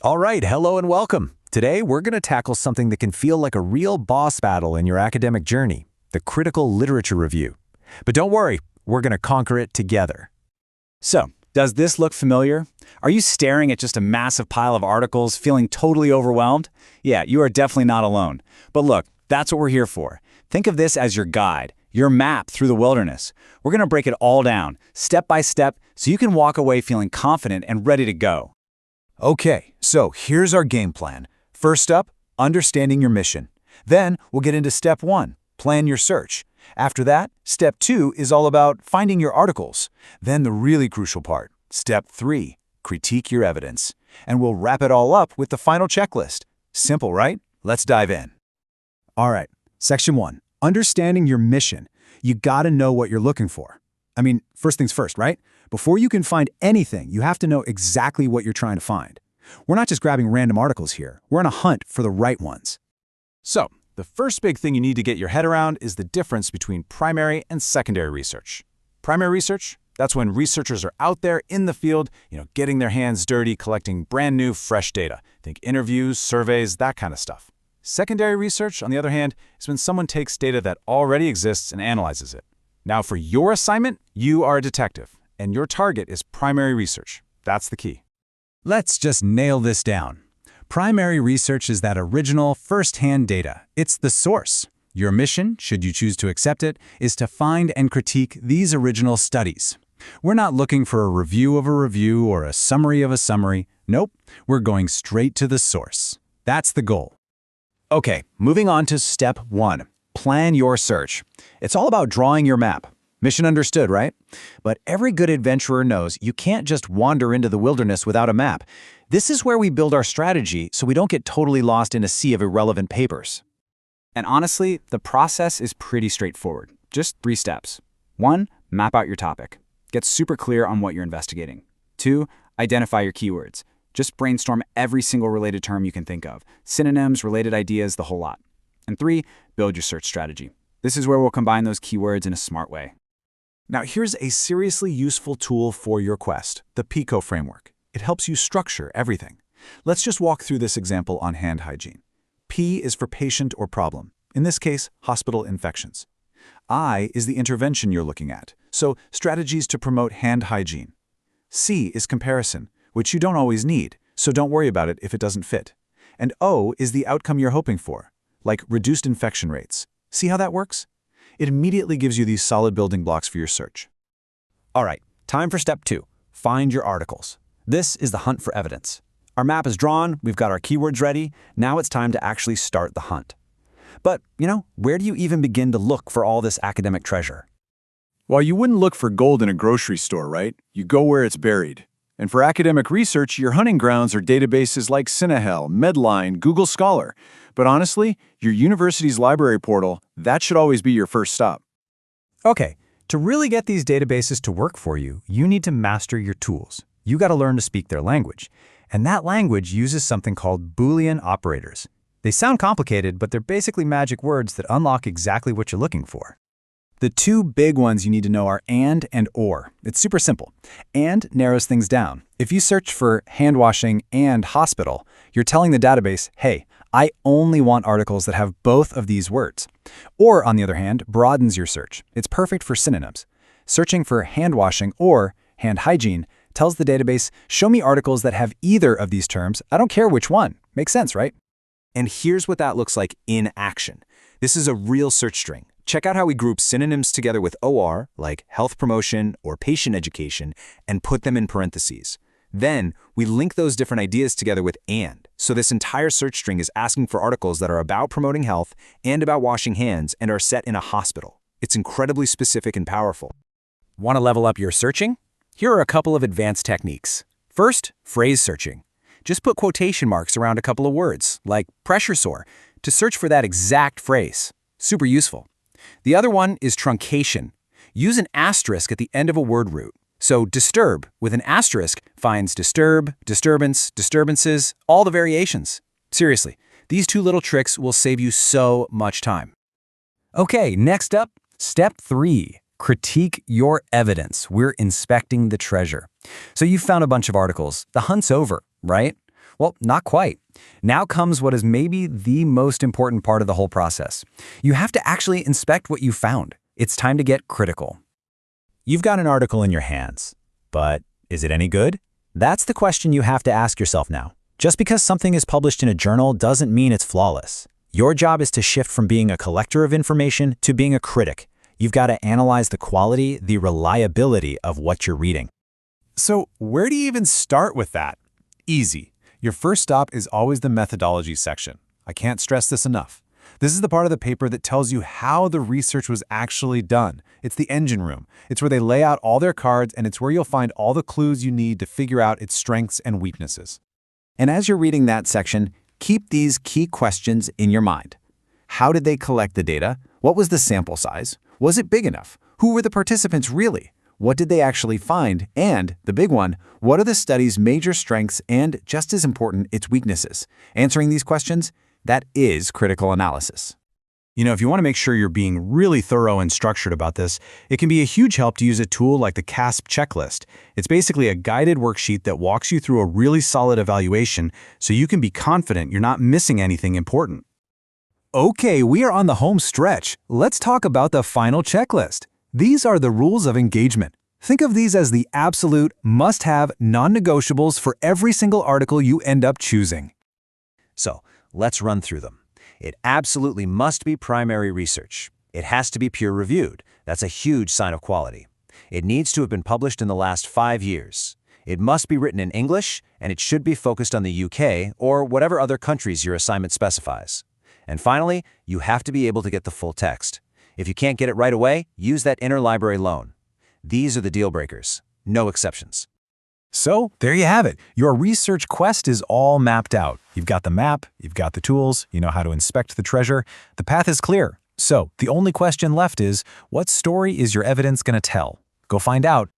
All right, hello and welcome. Today, we're going to tackle something that can feel like a real boss battle in your academic journey, the critical literature review. But don't worry, we're going to conquer it together. So, does this look familiar? Are you staring at just a massive pile of articles, feeling totally overwhelmed? Yeah, you are definitely not alone. But look, that's what we're here for. Think of this as your guide, your map through the wilderness. We're going to break it all down, step by step, so you can walk away feeling confident and ready to go. Okay, so here's our game plan. First up, understanding your mission. Then we'll get into step 1, plan your search. After that, step 2 is all about finding your articles. Then the really crucial part, step 3, critique your evidence. And we'll wrap it all up with the final checklist. Simple, right? Let's dive in. All right, section 1, understanding your mission. You gotta know what you're looking for. I mean, first things first, right? Before you can find anything, you have to know exactly what you're trying to find. We're not just grabbing random articles here. We're on a hunt for the right ones. So, the first big thing you need to get your head around is the difference between primary and secondary research. Primary research, that's when researchers are out there in the field, getting their hands dirty, collecting brand new, fresh data. Think interviews, surveys, that kind of stuff. Secondary research, on the other hand, is when someone takes data that already exists and analyzes it. Now, for your assignment, you are a detective, and your target is primary research. That's the key. Let's just nail this down. Primary research is that original, first-hand data. It's the source. Your mission, should you choose to accept it, is to find and critique these original studies. We're not looking for a review of a review or a summary of a summary. Nope, we're going straight to the source. That's the goal. Okay, moving on to step 1, plan your search. It's all about drawing your map. Mission understood, right? But every good adventurer knows you can't just wander into the wilderness without a map. This is where we build our strategy so we don't get totally lost in a sea of irrelevant papers. And honestly, the process is pretty straightforward. Just 3 steps. 1, map out your topic. Get super clear on what you're investigating. 2, identify your keywords. Just brainstorm every single related term you can think of. Synonyms, related ideas, the whole lot. And 3, build your search strategy. This is where we'll combine those keywords in a smart way. Now here's a seriously useful tool for your quest, the PICO framework. It helps you structure everything. Let's just walk through this example on hand hygiene. P is for patient or problem, in this case, hospital infections. I is the intervention you're looking at, so strategies to promote hand hygiene. C is comparison, which you don't always need, so don't worry about it if it doesn't fit. And O is the outcome you're hoping for, like reduced infection rates. See how that works? It immediately gives you these solid building blocks for your search. All right, time for step 2, find your articles. This is the hunt for evidence. Our map is drawn, we've got our keywords ready, now it's time to actually start the hunt. But, where do you even begin to look for all this academic treasure? Well, you wouldn't look for gold in a grocery store, right? You go where it's buried. And for academic research, your hunting grounds are databases like Cinehell, Medline, Google Scholar. But honestly, your university's library portal, that should always be your first stop. Okay, to really get these databases to work for you, you need to master your tools. You got to learn to speak their language. And that language uses something called Boolean operators. They sound complicated, but they're basically magic words that unlock exactly what you're looking for. The 2 big ones you need to know are and or. It's super simple. And narrows things down. If you search for hand washing and hospital, you're telling the database, hey, I only want articles that have both of these words. Or, on the other hand, broadens your search. It's perfect for synonyms. Searching for hand washing or hand hygiene tells the database, show me articles that have either of these terms. I don't care which one. Makes sense, right? And here's what that looks like in action. This is a real search string. Check out how we group synonyms together with OR, like health promotion or patient education, and put them in parentheses. Then, we link those different ideas together with and. So this entire search string is asking for articles that are about promoting health and about washing hands and are set in a hospital. It's incredibly specific and powerful. Want to level up your searching? Here are a couple of advanced techniques. First, phrase searching. Just put quotation marks around a couple of words, like pressure sore, to search for that exact phrase. Super useful. The other one is truncation. Use an asterisk at the end of a word root. So disturb with an asterisk finds disturb, disturbance, disturbances, all the variations. Seriously, these 2 little tricks will save you so much time. Okay, next up, step 3. Critique your evidence. We're inspecting the treasure. So you've found a bunch of articles. The hunt's over, right? Well, not quite. Now comes what is maybe the most important part of the whole process. You have to actually inspect what you found. It's time to get critical. You've got an article in your hands, but is it any good? That's the question you have to ask yourself now. Just because something is published in a journal doesn't mean it's flawless. Your job is to shift from being a collector of information to being a critic. You've got to analyze the quality, the reliability of what you're reading. So where do you even start with that? Easy. Your first stop is always the methodology section. I can't stress this enough. This is the part of the paper that tells you how the research was actually done. It's the engine room. It's where they lay out all their cards, and it's where you'll find all the clues you need to figure out its strengths and weaknesses. And as you're reading that section, keep these key questions in your mind. How did they collect the data? What was the sample size? Was it big enough? Who were the participants really? What did they actually find? And, the big one, what are the study's major strengths and, just as important, its weaknesses? Answering these questions, that is critical analysis. You know, if you want to make sure you're being really thorough and structured about this, it can be a huge help to use a tool like the CASP checklist. It's basically a guided worksheet that walks you through a really solid evaluation so you can be confident you're not missing anything important. Okay, we are on the home stretch. Let's talk about the final checklist. These are the rules of engagement. Think of these as the absolute must-have non-negotiables for every single article you end up choosing. So, let's run through them. It absolutely must be primary research. It has to be peer-reviewed. That's a huge sign of quality. It needs to have been published in the last 5 years. It must be written in English, and it should be focused on the UK or whatever other countries your assignment specifies. And finally, you have to be able to get the full text. If you can't get it right away, use that interlibrary loan. These are the deal breakers. No exceptions. So, there you have it. Your research quest is all mapped out. You've got the map, you've got the tools, you know how to inspect the treasure. The path is clear. So, the only question left is, what story is your evidence going to tell? Go find out